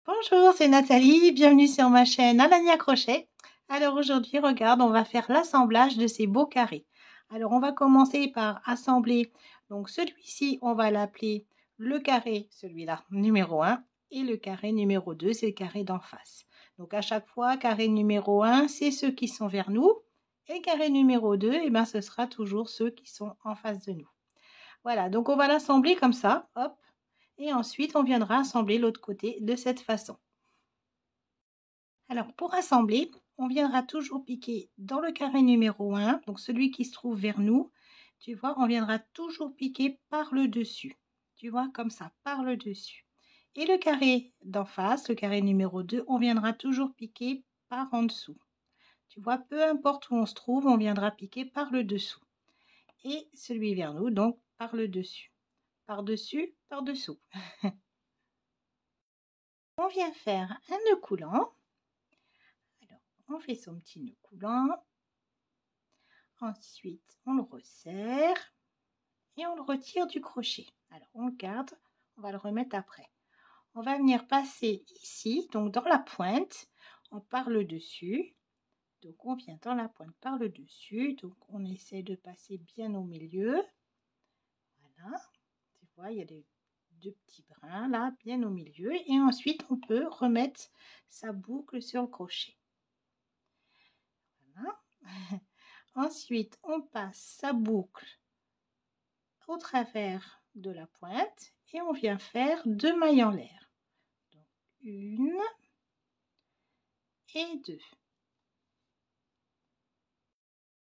Bonjour, c'est Nathalie, bienvenue sur ma chaîne Alania Crochet. Alors aujourd'hui, regarde, on va faire l'assemblage de ces beaux carrés. Alors on va commencer par assembler, donc celui-ci, on va l'appeler le carré, celui-là, numéro 1, et le carré numéro 2, c'est le carré d'en face. Donc à chaque fois, carré numéro 1, c'est ceux qui sont vers nous, et carré numéro 2, et ben, ce sera toujours ceux qui sont en face de nous. Voilà, donc on va l'assembler comme ça, hop. Et ensuite, on viendra assembler l'autre côté de cette façon. Alors, pour assembler, on viendra toujours piquer dans le carré numéro 1, donc celui qui se trouve vers nous. Tu vois, on viendra toujours piquer par le dessus. Tu vois, comme ça, par le dessus. Et le carré d'en face, le carré numéro 2, on viendra toujours piquer par en dessous. Tu vois, peu importe où on se trouve, on viendra piquer par le dessous. Et celui vers nous, donc, par le dessus. Par-dessus, par-dessous. On vient faire un nœud coulant. Alors, on fait son petit nœud coulant. Ensuite, on le resserre et on le retire du crochet. Alors, on le garde, on va le remettre après. On va venir passer ici, donc dans la pointe, on part le dessus. Donc, on vient dans la pointe par le dessus. Donc, on essaie de passer bien au milieu. Voilà, tu vois, il y a des deux petits brins là, bien au milieu. Et ensuite, on peut remettre sa boucle sur le crochet. Voilà. Ensuite, on passe sa boucle au travers de la pointe et on vient faire 2 mailles en l'air. Donc, 1 et 2.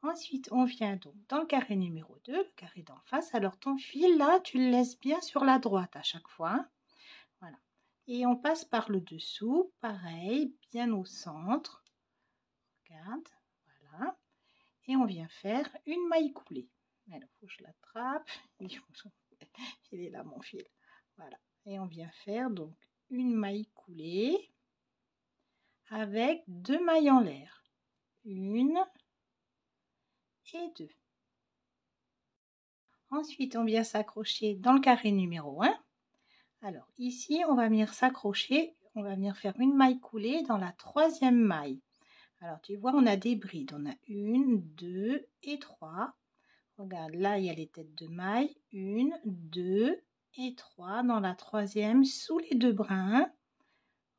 Ensuite, on vient donc dans le carré numéro 2, le carré d'en face. Alors, ton fil, là, tu le laisses bien sur la droite à chaque fois. Voilà. Et on passe par le dessous, pareil, bien au centre. Regarde, voilà. Et on vient faire une maille coulée. Alors, il faut que je l'attrape. Il est là, mon fil. Voilà. Et on vient faire donc une maille coulée avec 2 mailles en l'air. 1 et 2. Ensuite, on vient s'accrocher dans le carré numéro 1. Alors ici, on va venir s'accrocher, on va venir faire une maille coulée dans la 3e maille. Alors tu vois, on a des brides. On a 1, 2 et 3. Regarde, là, il y a les têtes de maille. 1, 2 et 3 dans la 3e, sous les 2 brins.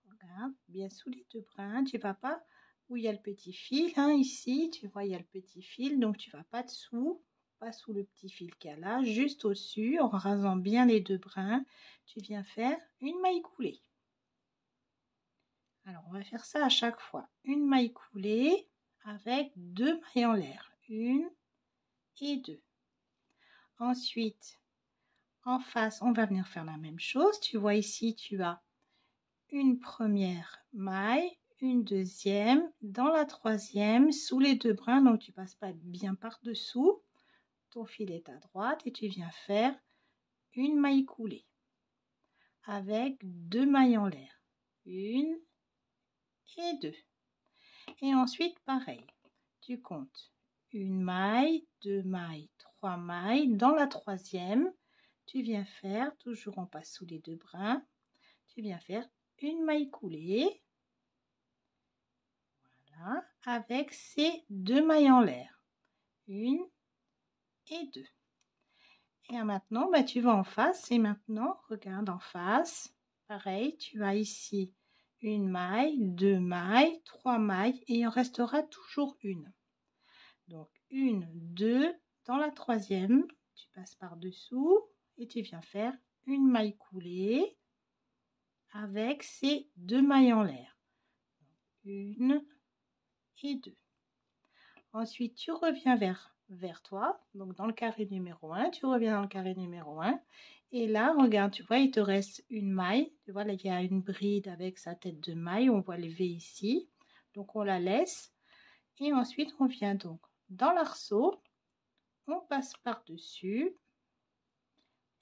Regarde, bien sous les 2 brins. Tu ne vas pas où il y a le petit fil. Hein, ici, tu vois, il y a le petit fil. Donc, tu ne vas pas dessous, pas sous le petit fil qu'il y a là. Juste au-dessus, en rasant bien les 2 brins, tu viens faire une maille coulée. Alors, on va faire ça à chaque fois. Une maille coulée avec 2 mailles en l'air. 1 et 2. Ensuite, en face, on va venir faire la même chose. Tu vois ici, tu as une première maille, une deuxième, dans la 3e, sous les 2 brins, donc tu passes pas bien par dessous. Ton fil est à droite et tu viens faire une maille coulée avec 2 mailles en l'air. 1 et 2. Et ensuite, pareil, tu comptes une maille, 2 mailles, 3 mailles. Dans la 3e, tu viens faire, toujours on passe sous les 2 brins, tu viens faire une maille coulée, voilà, avec ces 2 mailles en l'air. 1 et 2. Et maintenant, bah, tu vas en face et maintenant, regarde en face, pareil, tu as ici une maille, 2 mailles, 3 mailles et il en restera toujours une. Donc 1, 2, dans la 3e, tu passes par dessous et tu viens faire une maille coulée avec ces 2 mailles en l'air. 1 et 2. Ensuite, tu reviens vers toi, donc dans le carré numéro 1, tu reviens dans le carré numéro 1. Et là, regarde, tu vois, il te reste une maille. Tu vois, là, il y a une bride avec sa tête de maille. On voit le V ici. Donc, on la laisse. Et ensuite, on vient donc dans l'arceau. On passe par-dessus.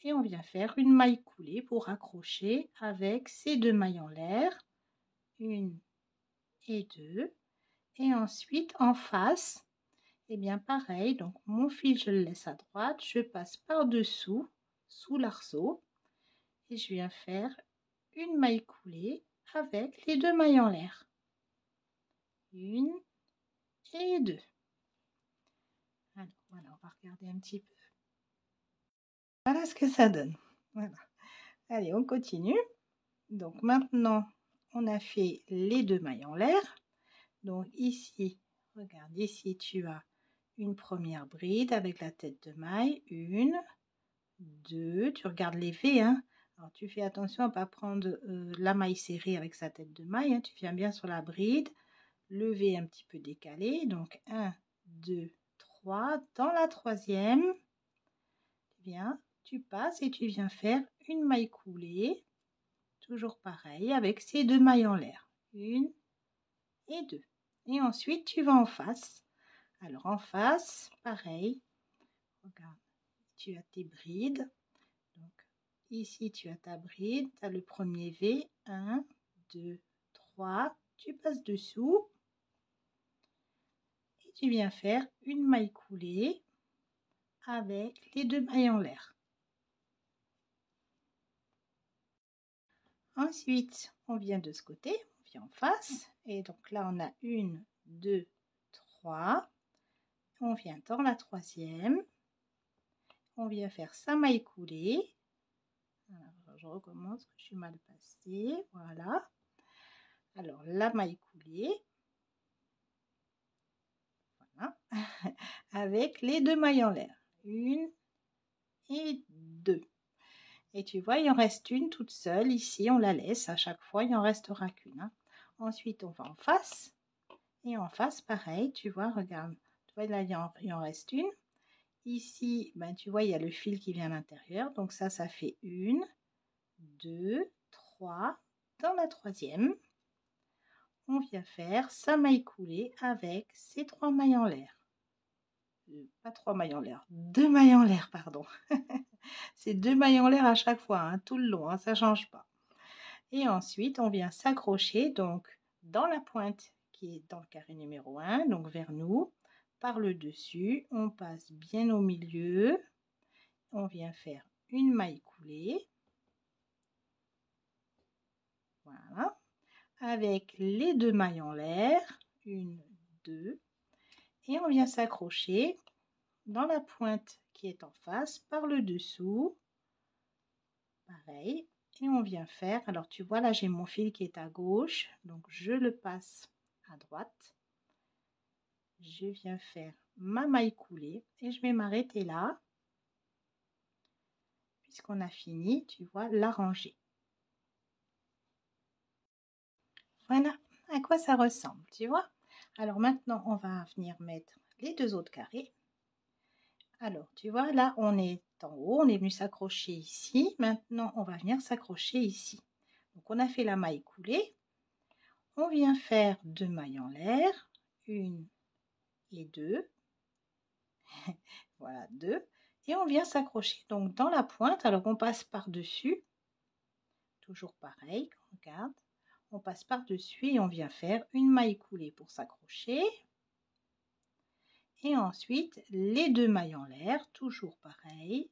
Et on vient faire une maille coulée pour accrocher avec ces 2 mailles en l'air. 1 et 2. Et ensuite, en face, et bien pareil, donc mon fil je le laisse à droite, je passe par dessous sous l'arceau et je viens faire une maille coulée avec les 2 mailles en l'air. 1 et 2. Alors, voilà, on va regarder un petit peu. Voilà ce que ça donne. Voilà. Allez, on continue. Donc maintenant, on a fait les 2 mailles en l'air. Donc ici, regarde, ici tu as une première bride avec la tête de maille. 1, 2, tu regardes les V, hein. Alors tu fais attention à ne pas prendre la maille serrée avec sa tête de maille, hein. Tu viens bien sur la bride, le V un petit peu décalé. Donc 1, 2, 3. Dans la troisième, tu passes et tu viens faire une maille coulée. Toujours pareil, avec ces 2 mailles en l'air. 1 et 2. Et ensuite, tu vas en face. Alors, en face, pareil. Regarde, tu as tes brides. Donc, ici, tu as ta bride. Tu as le premier V. 1, 2, 3. Tu passes dessous. Et tu viens faire une maille coulée avec les 2 mailles en l'air. Ensuite, on vient de ce côté, on vient en face. Et donc là, on a 1, 2, 3. On vient dans la troisième. On vient faire sa maille coulée. Alors, je recommence, je suis mal passée. Voilà. Alors, la maille coulée. Voilà. Avec les 2 mailles en l'air. 1 et 2. Et tu vois, il en reste une toute seule. Ici, on la laisse. À chaque fois, il en restera qu'une. Hein. Ensuite, on va en face. Et en face, pareil, tu vois, regarde. Tu vois, là, il en reste une. Ici, ben, tu vois, il y a le fil qui vient à l'intérieur. Donc ça fait 1, 2, 3. Dans la troisième, on vient faire sa maille coulée avec ces 3 mailles en l'air. Pas 3 mailles en l'air, 2 mailles en l'air, pardon. C'est 2 mailles en l'air à chaque fois, hein, tout le long, hein, ça ne change pas. Et ensuite, on vient s'accrocher donc dans la pointe qui est dans le carré numéro 1, donc vers nous. Par le dessus, on passe bien au milieu. On vient faire une maille coulée. Voilà. Avec les 2 mailles en l'air. 1, 2. Et on vient s'accrocher dans la pointe qui est en face par le dessous. Pareil. Et on vient faire, alors tu vois là j'ai mon fil qui est à gauche, donc je le passe à droite. Je viens faire ma maille coulée et je vais m'arrêter là. Puisqu'on a fini, tu vois, la rangée. Voilà à quoi ça ressemble, tu vois. Alors maintenant, on va venir mettre les 2 autres carrés. Alors, tu vois, là, on est en haut, on est venu s'accrocher ici. Maintenant, on va venir s'accrocher ici. Donc, on a fait la maille coulée. On vient faire 2 mailles en l'air. 1 et 2. Voilà, 2. Et on vient s'accrocher donc dans la pointe. Alors, on passe par-dessus. Toujours pareil, regarde. On passe par-dessus et on vient faire une maille coulée pour s'accrocher. Et ensuite, les 2 mailles en l'air, toujours pareil.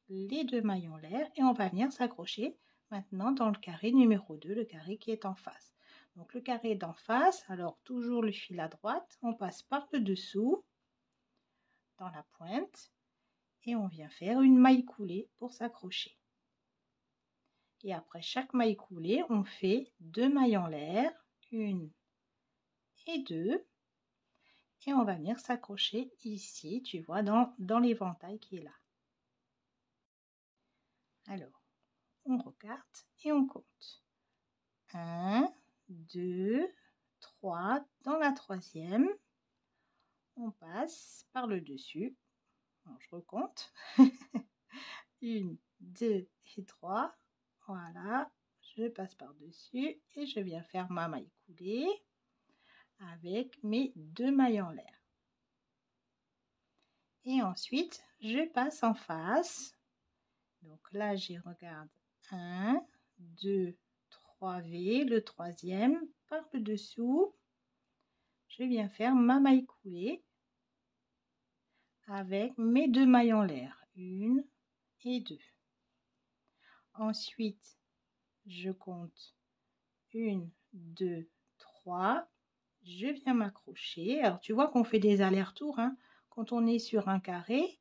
Les 2 mailles en l'air et on va venir s'accrocher maintenant dans le carré numéro 2, le carré qui est en face. Donc le carré d'en face, alors toujours le fil à droite, on passe par le dessous, dans la pointe, et on vient faire une maille coulée pour s'accrocher. Et après chaque maille coulée, on fait 2 mailles en l'air, 1 et 2. Et on va venir s'accrocher ici, tu vois, dans l'éventail qui est là. Alors, on regarde et on compte. 1, 2, 3. Dans la troisième, on passe par le dessus. Alors, je recompte. 1, 2 et 3. Voilà, je passe par dessus et je viens faire ma maille coulée avec mes 2 mailles en l'air. Et ensuite, je passe en face. Donc là, j'y regarde 1, 2, 3 V, le troisième, par le dessous, je viens faire ma maille coulée avec mes 2 mailles en l'air, 1 et 2. Ensuite, je compte 1, 2, 3. Je viens m'accrocher. Alors, tu vois qu'on fait des allers-retours, hein. Quand on est sur un carré,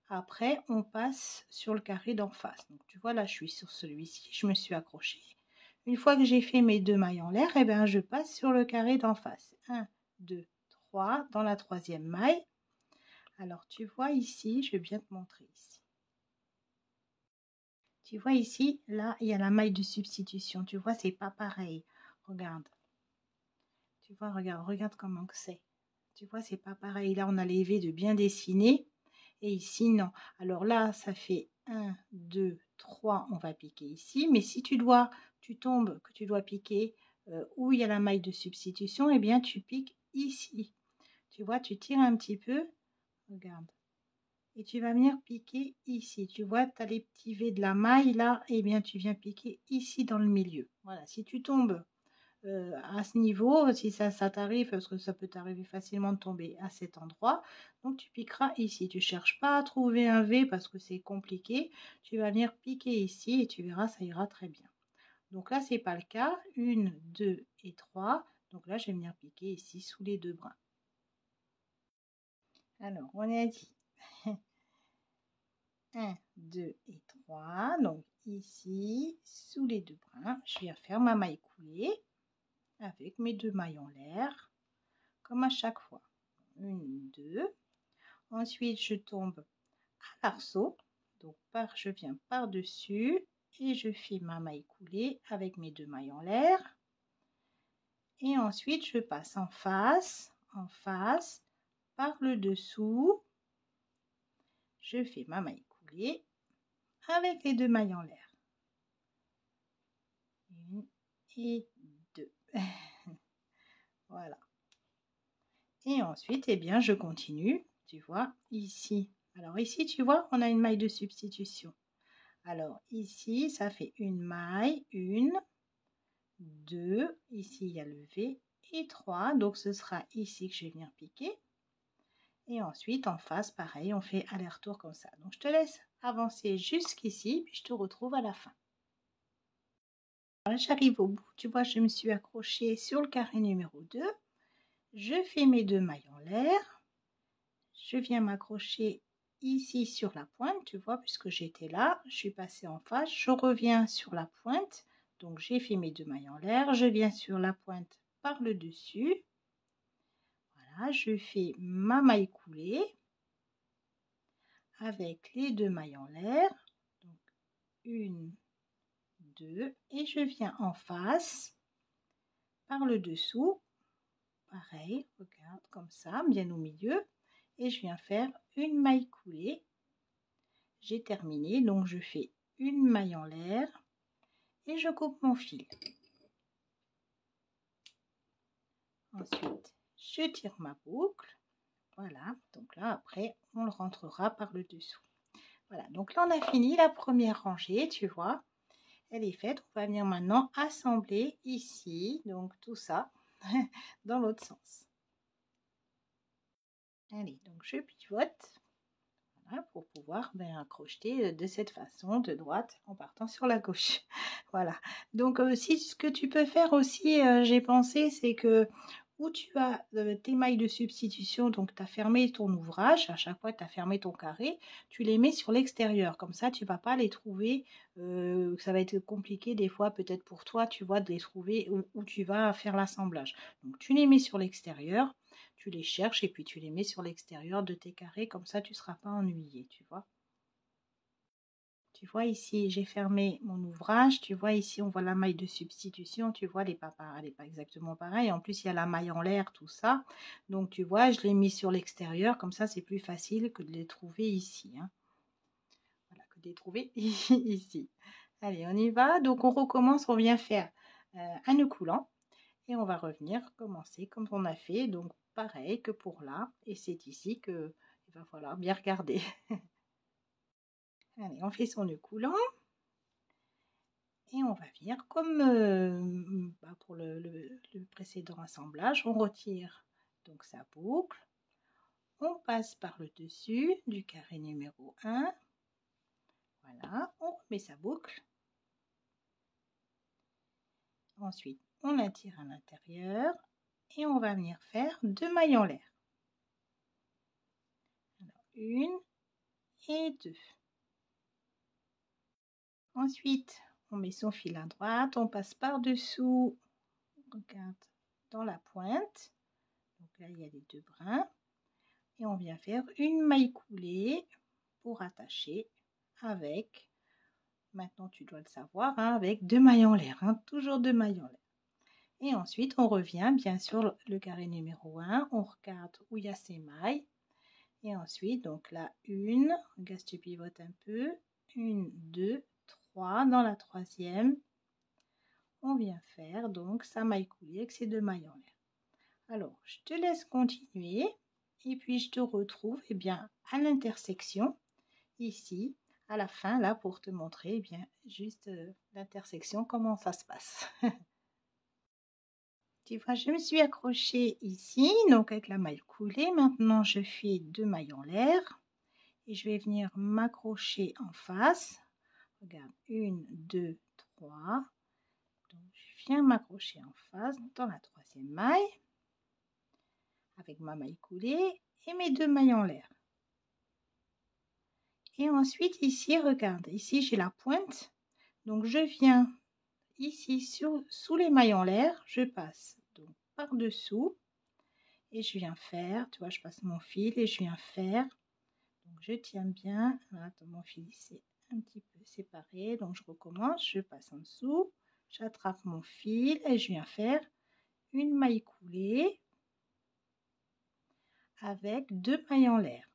après, on passe sur le carré d'en face. Donc, tu vois, là, je suis sur celui-ci. Je me suis accrochée. Une fois que j'ai fait mes 2 mailles en l'air, eh bien, je passe sur le carré d'en face. 1, 2, 3, dans la 3e maille. Alors, tu vois ici, je vais bien te montrer ici. Tu vois ici, là, il y a la maille de substitution. Tu vois, c'est pas pareil. Regarde. Tu vois, regarde comment que c'est. Tu vois, c'est pas pareil. Là, on a les V de bien dessiner. Et ici, non. Alors là, ça fait 1, 2, 3. On va piquer ici. Mais si tu tombes, que tu dois piquer où il y a la maille de substitution, eh bien, tu piques ici. Tu vois, tu tires un petit peu. Regarde. Et tu vas venir piquer ici. Tu vois, tu as les petits V de la maille là. Eh bien, tu viens piquer ici dans le milieu. Voilà, si tu tombes à ce niveau, si ça t'arrive, parce que ça peut t'arriver facilement de tomber à cet endroit, donc tu piqueras ici. Tu cherches pas à trouver un V parce que c'est compliqué. Tu vas venir piquer ici et tu verras, ça ira très bien. Donc là, c'est pas le cas. 1, 2 et 3. Donc là, je vais venir piquer ici sous les 2 brins. Alors, on a dit 1, 2 et 3. Donc ici, sous les 2 brins, je viens faire ma maille coulée avec mes 2 mailles en l'air, comme à chaque fois. 1, 2. Ensuite, je tombe à l'arceau. Donc, je viens par-dessus et je fais ma maille coulée avec mes 2 mailles en l'air. Et ensuite, je passe en face, par le dessous. Je fais ma maille coulée avec les 2 mailles en l'air. 1 et 2. Voilà. Et ensuite, eh bien, je continue. Tu vois, ici. Alors ici, tu vois, on a une maille de substitution. Alors ici, ça fait une maille, 1, 2, ici il y a le V et 3. Donc ce sera ici que je vais venir piquer. Et ensuite, en face, pareil, on fait aller-retour comme ça. Donc je te laisse avancer jusqu'ici, puis je te retrouve à la fin. J'arrive au bout, tu vois, je me suis accrochée sur le carré numéro 2. Je fais mes 2 mailles en l'air. Je viens m'accrocher ici sur la pointe, tu vois, puisque j'étais là, je suis passée en face, je reviens sur la pointe, donc j'ai fait mes 2 mailles en l'air, je viens sur la pointe par le dessus, voilà, je fais ma maille coulée avec les 2 mailles en l'air, donc 1, 2, et je viens en face par le dessous, pareil, regarde comme ça, bien au milieu, et je viens faire une maille coulée. J'ai terminé, donc je fais une maille en l'air et je coupe mon fil. Ensuite, je tire ma boucle. Voilà, donc là après, on le rentrera par le dessous. Voilà, donc là on a fini la première rangée, tu vois. Elle est faite, on va venir maintenant assembler ici, donc tout ça, dans l'autre sens. Allez, donc je pivote. Voilà, pour pouvoir crocheter de cette façon, de droite, en partant sur la gauche. Voilà. Donc, si ce que tu peux faire aussi, j'ai pensé, c'est que où tu as tes mailles de substitution, donc tu as fermé ton ouvrage, à chaque fois tu as fermé ton carré, tu les mets sur l'extérieur. Comme ça, tu ne vas pas les trouver, ça va être compliqué des fois peut-être pour toi, tu vois, de les trouver où tu vas faire l'assemblage. Donc, tu les mets sur l'extérieur. Tu les cherches et puis tu les mets sur l'extérieur de tes carrés, comme ça tu ne seras pas ennuyé, tu vois. Tu vois ici, j'ai fermé mon ouvrage, tu vois ici, on voit la maille de substitution, tu vois, elle n'est pas exactement pareille. En plus, il y a la maille en l'air, tout ça. Donc, tu vois, je l'ai mis sur l'extérieur, comme ça, c'est plus facile que de les trouver ici. Hein. Voilà, que de les trouver ici. Allez, on y va. Donc, on recommence, on vient faire un nœud coulant. Et on va revenir commencer comme on a fait, donc pareil que pour là, et c'est ici que il va falloir bien regarder. Allez, on fait son nœud coulant et on va venir comme pour le précédent assemblage, on retire donc sa boucle, on passe par le dessus du carré numéro 1, voilà, on remet sa boucle. Ensuite, on la tire à l'intérieur et on va venir faire 2 mailles en l'air. Alors, 1 et 2. Ensuite, on met son fil à droite, on passe par-dessous, regarde, dans la pointe. Donc là, il y a les 2 brins. Et on vient faire une maille coulée pour attacher avec, maintenant tu dois le savoir, hein, avec 2 mailles en l'air, hein, toujours 2 mailles en l'air. Et ensuite, on revient bien sûr le carré numéro 1, on regarde où il y a ces mailles. Et ensuite, donc là, 1, regarde, tu pivotes un peu, 1, 2, 3, dans la troisième, on vient faire donc sa maille coulée avec ces 2 mailles en l'air. Alors, je te laisse continuer et puis je te retrouve bien à l'intersection, ici, à la fin, là, pour te montrer bien juste l'intersection, comment ça se passe. Tu vois, je me suis accrochée ici, donc avec la maille coulée. Maintenant, je fais 2 mailles en l'air et je vais venir m'accrocher en face. Regarde, 1, 2, 3. Donc, je viens m'accrocher en face dans la troisième maille avec ma maille coulée et mes 2 mailles en l'air. Et ensuite, ici, regarde, ici, j'ai la pointe. Donc, je viens ici sous les mailles en l'air, je passe donc par-dessous et je viens faire, tu vois, je passe mon fil et je viens faire. Donc, je tiens bien. Attends, mon fil, c'est un petit peu séparé. Donc, je recommence, je passe en dessous, j'attrape mon fil et je viens faire une maille coulée avec 2 mailles en l'air.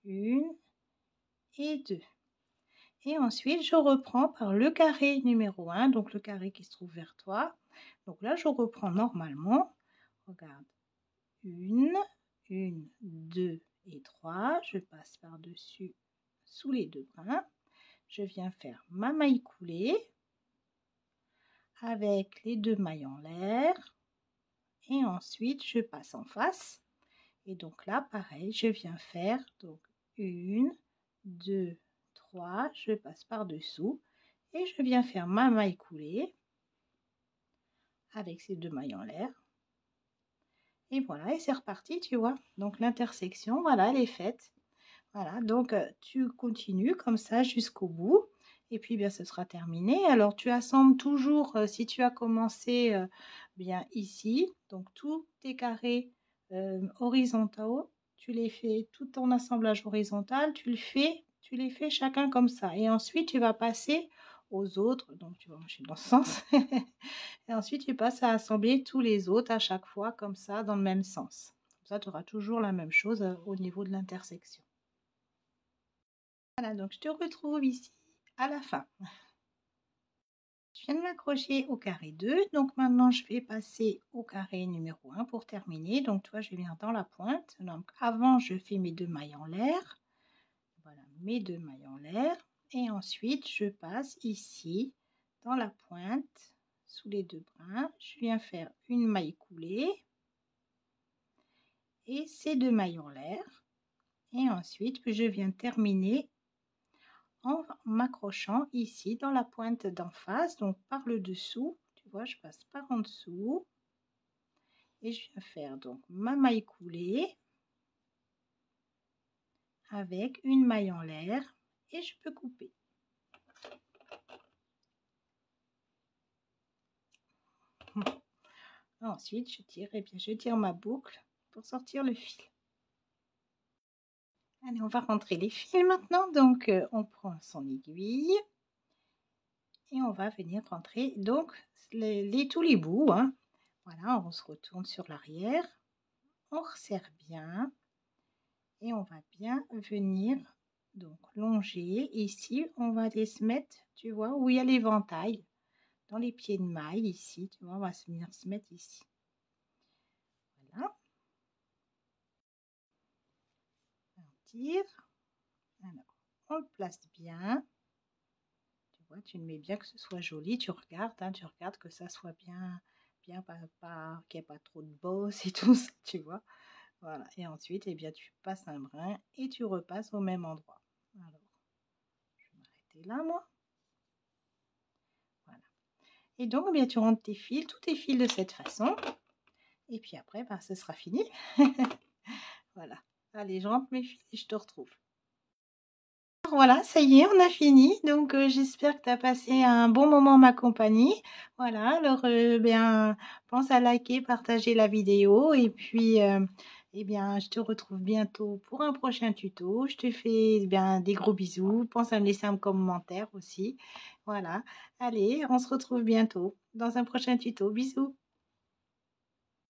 1 et 2. Et ensuite, je reprends par le carré numéro 1, donc le carré qui se trouve vers toi. Donc là, je reprends normalement. Regarde. 1, 2 et 3. Je passe par-dessus sous les 2 brins. Je viens faire ma maille coulée avec les 2 mailles en l'air. Et ensuite, je passe en face. Et donc là, pareil, je viens faire donc 1, 2, 3, je passe par-dessous et je viens faire ma maille coulée avec ces 2 mailles en l'air. Et voilà, et c'est reparti, tu vois. Donc l'intersection, voilà, elle est faite. Voilà, donc tu continues comme ça jusqu'au bout. Et puis bien, ce sera terminé. Alors tu assembles toujours, si tu as commencé bien ici, donc tous tes carrés horizontaux, tu les fais tout en assemblage horizontal, tu les fais chacun comme ça. Et ensuite, tu vas passer aux autres. Donc tu vas marcher dans ce sens. Et ensuite, tu passes à assembler tous les autres à chaque fois comme ça, dans le même sens. Comme ça, tu auras toujours la même chose au niveau de l'intersection. Voilà, donc je te retrouve ici à la fin. Je viens de m'accrocher au carré 2, donc maintenant je vais passer au carré numéro 1 pour terminer. Donc toi, je viens dans la pointe. Donc avant, je fais mes 2 mailles en l'air. Voilà, mes 2 mailles en l'air. Et ensuite, je passe ici dans la pointe, sous les 2 brins. Je viens faire une maille coulée et ces 2 mailles en l'air. Et ensuite, je viens terminer en m'accrochant ici dans la pointe d'en face, donc par le dessous, tu vois, je passe par en dessous et je viens faire donc ma maille coulée avec une maille en l'air et je peux couper. Ensuite, je tire, et bien je tire ma boucle pour sortir le fil. Allez, on va rentrer les fils maintenant, donc on prend son aiguille et on va venir rentrer donc tous les bouts, hein. Voilà, on se retourne sur l'arrière, on resserre bien et on va bien venir donc longer. Ici, on va aller se mettre, tu vois, où il y a l'éventail, dans les pieds de maille, ici, tu vois, on va venir se mettre ici. Voilà. On tire. Alors, on le place bien. Tu vois, tu le mets bien que ce soit joli. Tu regardes, hein, tu regardes que ça soit bien, bien qu'il n'y ait pas trop de bosses et tout ça, tu vois. Voilà. Et ensuite, eh bien, tu passes un brin et tu repasses au même endroit. Alors, je vais m'arrêter là, moi. Voilà. Et donc, bien, tu rentres tes fils, tous tes fils de cette façon. Et puis après, ben, ce sera fini. Voilà. Allez, je rentre mes fils et je te retrouve. Voilà, ça y est, on a fini. Donc, j'espère que tu as passé un bon moment en ma compagnie. Voilà, alors, bien, pense à liker, partager la vidéo. Et puis, eh bien, je te retrouve bientôt pour un prochain tuto. Je te fais eh bien des gros bisous. Pense à me laisser un commentaire aussi. Voilà. Allez, on se retrouve bientôt dans un prochain tuto. Bisous.